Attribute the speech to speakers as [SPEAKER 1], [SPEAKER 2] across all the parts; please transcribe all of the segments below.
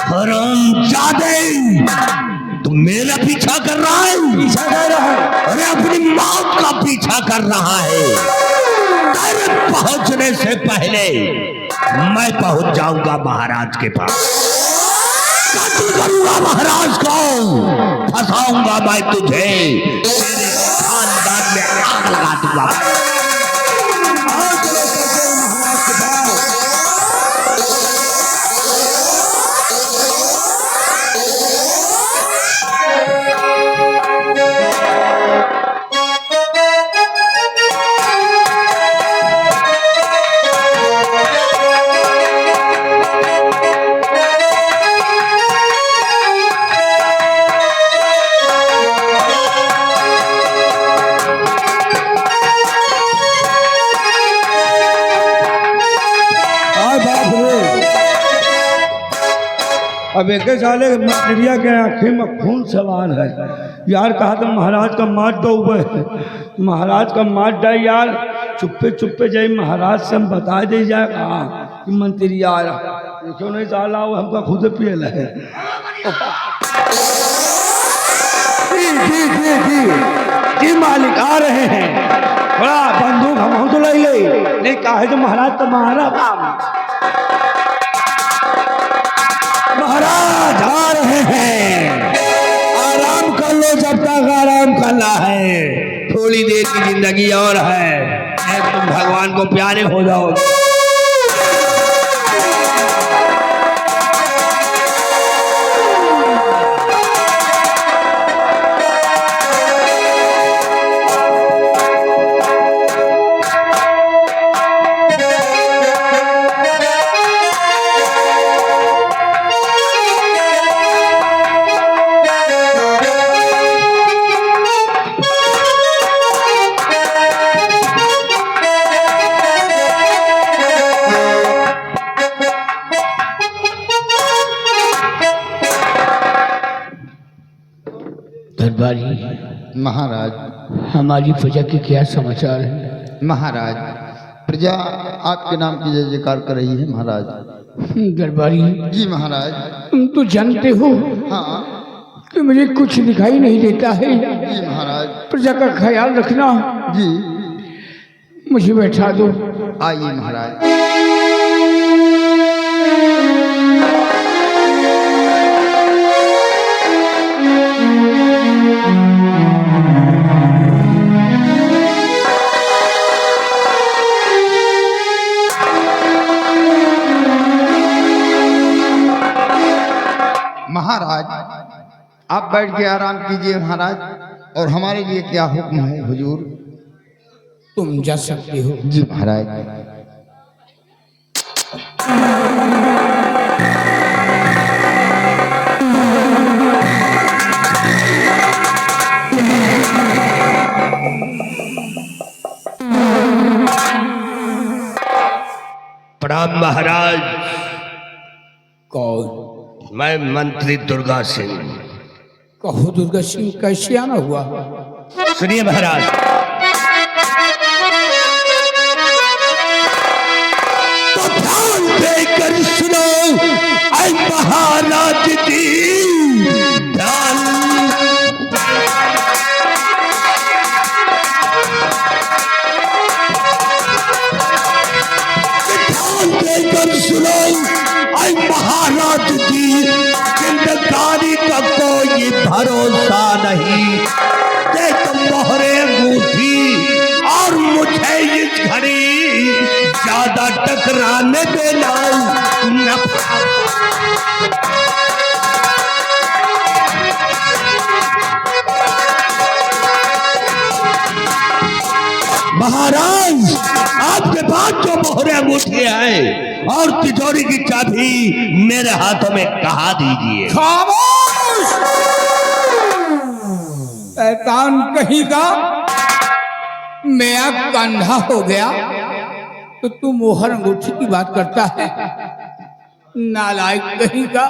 [SPEAKER 1] हरामजादे, तू मेरा पीछा कर रहा है?
[SPEAKER 2] पीछा कर रहा है?
[SPEAKER 1] अरे अपनी मौत का पीछा कर रहा है। तेरे पहुंचने से पहले मैं पहुंच जाऊंगा महाराज के पास। कत्ल करूंगा महाराज को, फंसाऊंगा मैं तुझे, तेरे खानदान में आग लगा दूंगा।
[SPEAKER 2] अब एक साले मटेरिया के आँखें में खून सवार है यार। कहा था महाराज का मार दो, महाराज का मार दे यार। चुप्पे चुप्पे जाए महाराज से हम बता दे जाएगा कि मंत्रिया आ रहा। क्यों नहीं साला वो हमका खुद पिए है। जी मालिक आ रहे हैं। बड़ा बंदूक हम तो ले नहीं कहा है तो महाराज तुम्हारा काम।
[SPEAKER 1] महाराज आ रहे हैं, आराम कर लो जब तक आराम करना है। थोड़ी देर की जिंदगी और है, तुम भगवान को प्यारे हो जाओ।
[SPEAKER 3] दरबारी
[SPEAKER 4] महाराज,
[SPEAKER 3] हमारी प्रजा के क्या समाचार है?
[SPEAKER 4] महाराज प्रजा आपके नाम की जय जयकार कर रही है महाराज।
[SPEAKER 3] दरबारी
[SPEAKER 4] जी महाराज।
[SPEAKER 3] तुम तो जानते हो
[SPEAKER 4] हाँ
[SPEAKER 3] कि मुझे कुछ दिखाई नहीं देता है।
[SPEAKER 4] जी महाराज।
[SPEAKER 3] प्रजा का ख्याल रखना।
[SPEAKER 4] जी
[SPEAKER 3] मुझे बैठा दो।
[SPEAKER 4] आइए महाराज। महाराज आप बैठ के आराम कीजिए महाराज। और हमारे लिए क्या हुक्म है हुजूर?
[SPEAKER 3] तुम जा सकते हो।
[SPEAKER 4] जी महाराज।
[SPEAKER 1] प्रणाम महाराज।
[SPEAKER 3] कौन?
[SPEAKER 1] मैं मंत्री दुर्गा सिंह।
[SPEAKER 3] कहो दुर्गा सिंह, कैसे आना हुआ?
[SPEAKER 1] सुनिए महाराज, तो ध्यान देकर सुनो ऐ महाराज जी। ध्यान देकर सुनो ऐ महाराज जी। जिंदगानी का कोई भरोसा नहीं। देख मोहरे अंगूठी और मुझे इस घड़ी ज्यादा टकराने देना न। महाराज आपके पास जो मोहरे अंगूठी है और तिजोरी की चाबी मेरे हाथों में कहा दीजिए।
[SPEAKER 3] खामोश! शैतान कहीं का। मैं कंधा हो गया तो तू मोहर अंगूठी की बात करता है? नालायक कहीं का।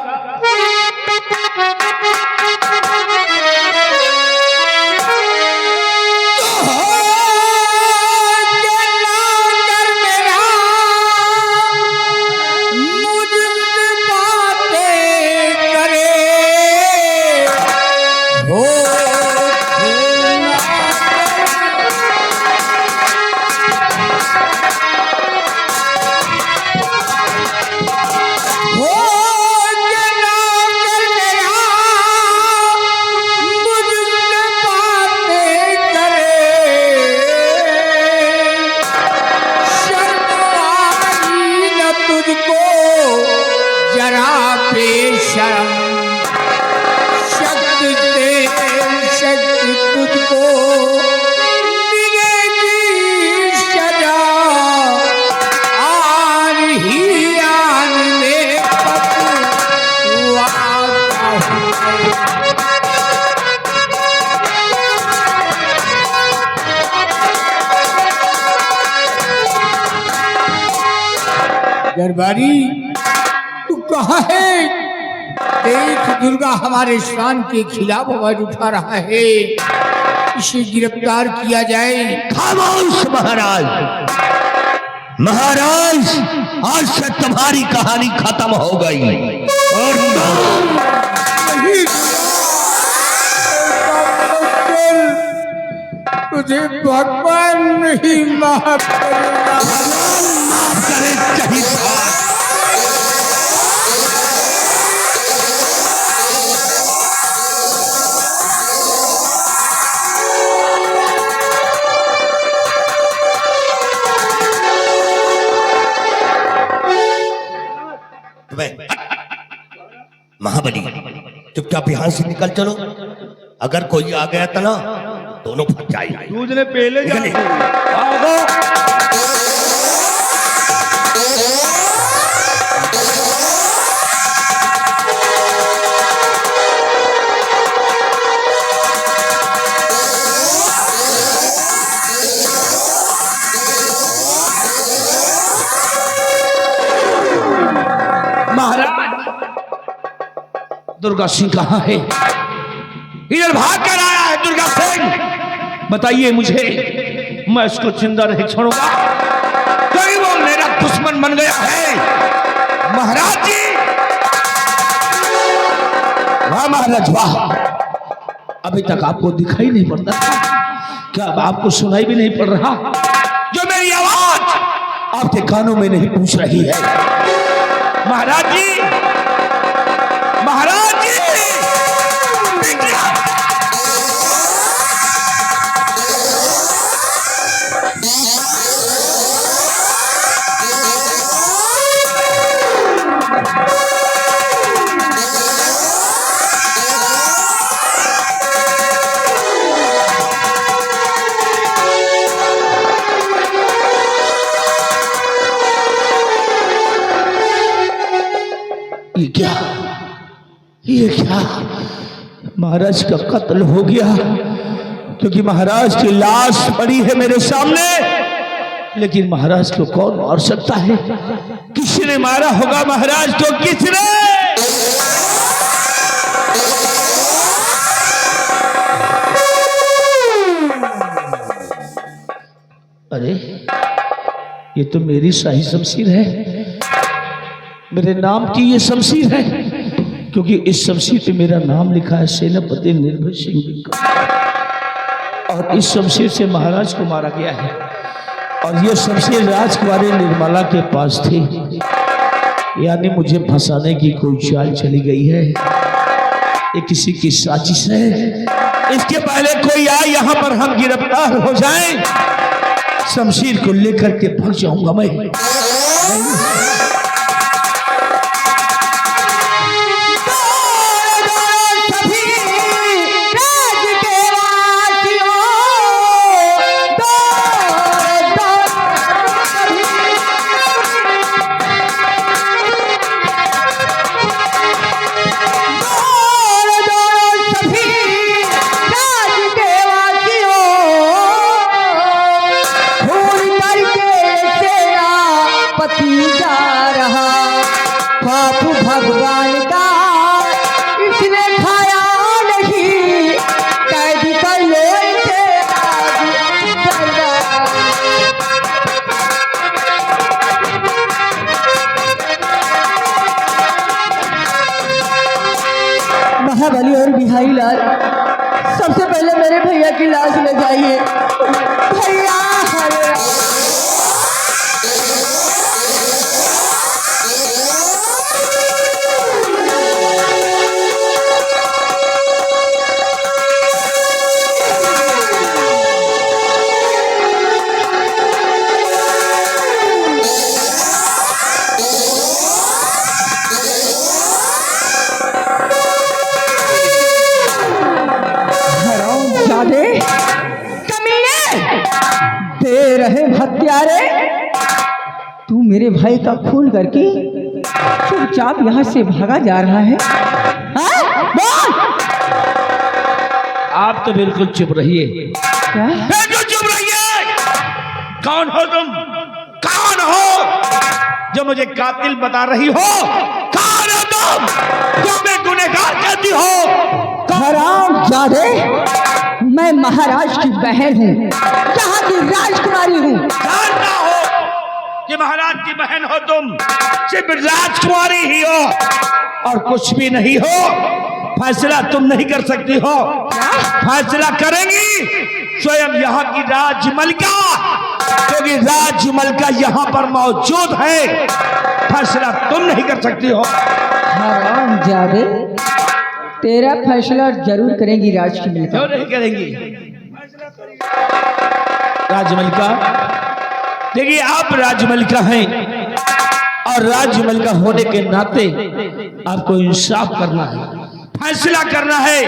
[SPEAKER 3] शर्म, शक्ति से शक्ति तुझको मिलेगी सजा, आन ही आन में पतवार दरबारी, तू कहाँ है? देख, दुर्गा हमारे शान के खिलाफ आवाज उठा रहा है, इसे गिरफ्तार किया जाए।
[SPEAKER 1] खामोश महाराज। महाराज, आज से तुम्हारी कहानी खत्म हो गई और
[SPEAKER 3] तुझे भगवान नहीं माफ करेगा।
[SPEAKER 1] माफ करे चाहिए। महाबली, चुपचाप यहां से निकल चलो। अगर कोई आ गया तो ना दोनों फंस जाएंगे।
[SPEAKER 2] दूध ने पहले
[SPEAKER 1] निकलिए।
[SPEAKER 2] दुर्गा सिंह कहाँ है? इधर भाग कर आया है दुर्गा सिंह। बताइए मुझे, मैं इसको जिंदा नहीं छोड़ूंगा। कहीं वो मेरा दुश्मन बन गया है। महाराज जी, वाह महाराज वाह, अभी तक आपको दिखाई नहीं पड़ता, क्या अब आपको सुनाई भी नहीं पड़ रहा? जो मेरी आवाज आपके कानों में नहीं पूछ रही है? महाराज जी, महाराज जी, ये क्या महाराज का कत्ल हो गया? क्योंकि महाराज की लाश पड़ी है मेरे सामने, लेकिन महाराज को कौन मार सकता है? किसने मारा होगा महाराज को? किसने? अरे ये तो मेरी शाही शमशीर है, मेरे नाम की ये शमशीर है, क्योंकि इस शमशीर पे मेरा नाम लिखा है सेनापति निर्भय सिंह का, और इस शमशीर से महाराज को मारा गया है। और ये शमशीर राजकुमारी निर्मला के पास थी, यानी मुझे फंसाने की कोई चाल चली गई है। ये किसी की साजिश है। इसके पहले कोई आए यहाँ पर हम गिरफ्तार हो जाएं, शमशीर को लेकर के भाग जाऊंगा मैं।
[SPEAKER 5] भगवान का इसने खाया नहीं, कैद कर लो इसे महाबली और बिहारी लाल, सबसे पहले मेरे भैया की लाश ले जाइए। भैया हे रहे हत्यारे, तू मेरे भाई का खून करके चुपचाप यहाँ से भागा जा रहा है? हाँ? बोल।
[SPEAKER 1] आप तो बिल्कुल चुप रहिए।
[SPEAKER 5] क्या?
[SPEAKER 1] बिल्कुल चुप रहिए। कौन हो तुम? कौन हो जो मुझे कातिल बता रही हो? कौन हो तुम जो मैं गुनहगार कहती हो?
[SPEAKER 5] हरामजादे, मैं महाराज की बहन हूँ, यहाँ की राजकुमारी हूँ।
[SPEAKER 1] जानता हो कि महाराज की बहन हो तुम, सिर्फ राजकुमारी ही हो और कुछ भी नहीं हो। फैसला तुम नहीं कर सकती हो, फैसला करेंगी स्वयं यहाँ की राजमलिका, क्योंकि राजमलिका यहाँ पर मौजूद है। फैसला तुम नहीं कर सकती हो।
[SPEAKER 5] हरामजादे, तेरा फैसला जरूर करेंगी राजकुमारी।
[SPEAKER 1] क्यों नहीं करेंगी? राजमलिका, देखिए आप राजमलिका हैं और राजमलिका होने के नाते आपको इंसाफ करना है, फैसला करना है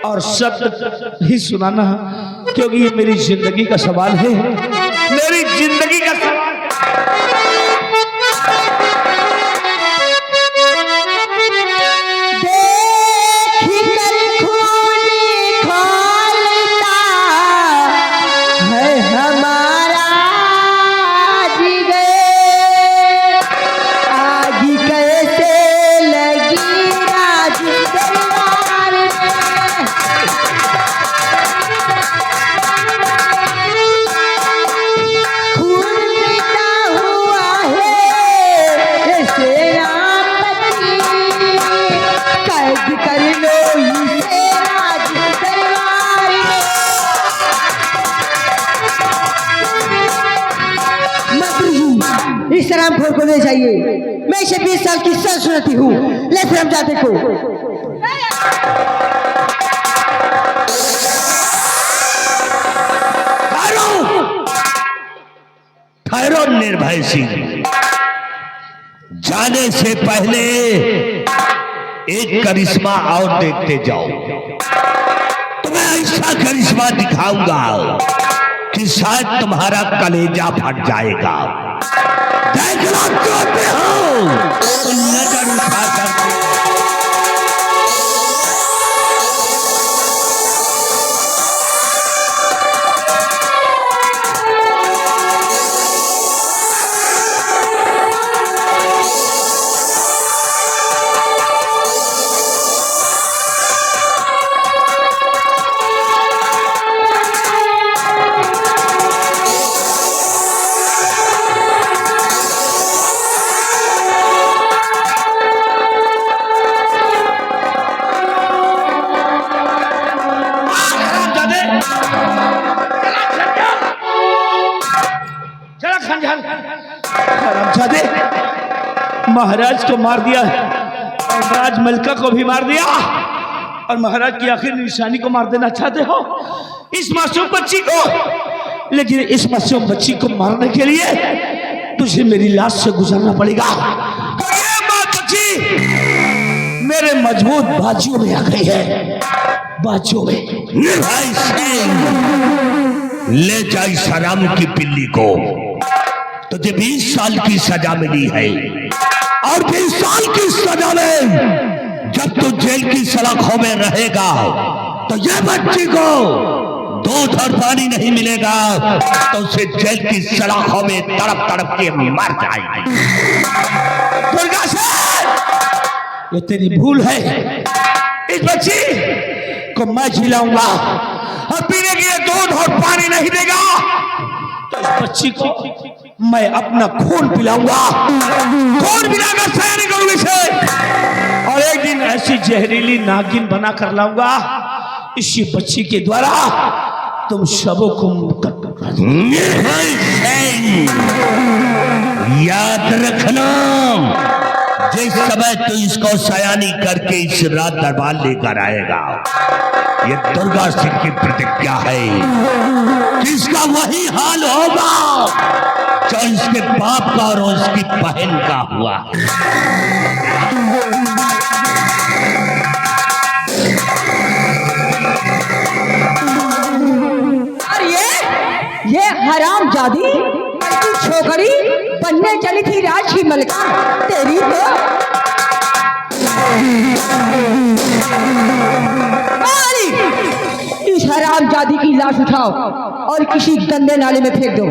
[SPEAKER 1] और सत्य ही सुनाना है, क्योंकि ये मेरी जिंदगी का सवाल है, मेरी जिंदगी का सवाल है।
[SPEAKER 5] इस हरामखोर को ले जाइए, मैं इसे 20 साल की सजा सुनाती हूँ। ले हरामजादे को।
[SPEAKER 1] ठहरो निर्भय सिंह, जाने से पहले एक करिश्मा और देखते जाओ। तुम्हें ऐसा करिश्मा दिखाऊंगा कि शायद तुम्हारा कलेजा फट जाएगा। देखना चाहते हो तो नजर उठा कर महाराज को मार दिया और राजमलिका को भी मार दिया और महाराज की आखिर निशानी को मार देना चाहते हो, इस मासूम बच्ची को। लेकिन इस मासूम बच्ची को मारने के लिए तुझे मेरी लाश से गुजरना पड़ेगा। बच्ची मेरे मजबूत बाजुओं में आ गई है, बाजुओं में। ले जाए सलाम की पिल्ली को, तुझे 20 साल की सजा मिली है और 20 साल की सजा में जब तू जेल की सलाखों में रहेगा तो ये बच्ची को दूध और पानी नहीं मिलेगा तो उसे जेल की सलाखों में तड़प तड़प के मर जाएगी। दुर्गा सेन, ये तेरी भूल है। इस बच्ची को मैं जिलाऊंगा और पीने के लिए दूध और पानी नहीं देगा तो इस बच्ची को मैं अपना खून पिलाऊंगा, खून पिलाकर सैर करूंगी इसे और एक दिन ऐसी जहरीली नागिन बना कर लाऊंगा, इसी बच्ची के द्वारा तुम सबों को याद रखना। जिस समय तू इसको सयानी करके इस रात दरबार लेकर आएगा, ये दुर्गा सिंह की प्रतिज्ञा है कि इसका वही हाल होगा जो इसके बाप का और उसकी बहन का हुआ।
[SPEAKER 5] ये हराम जादी छोकरी बनने चली थी राज की मलका। तेरी तो इस हराम जादी की लाश उठाओ और किसी गंदे नाले में फेंक दो।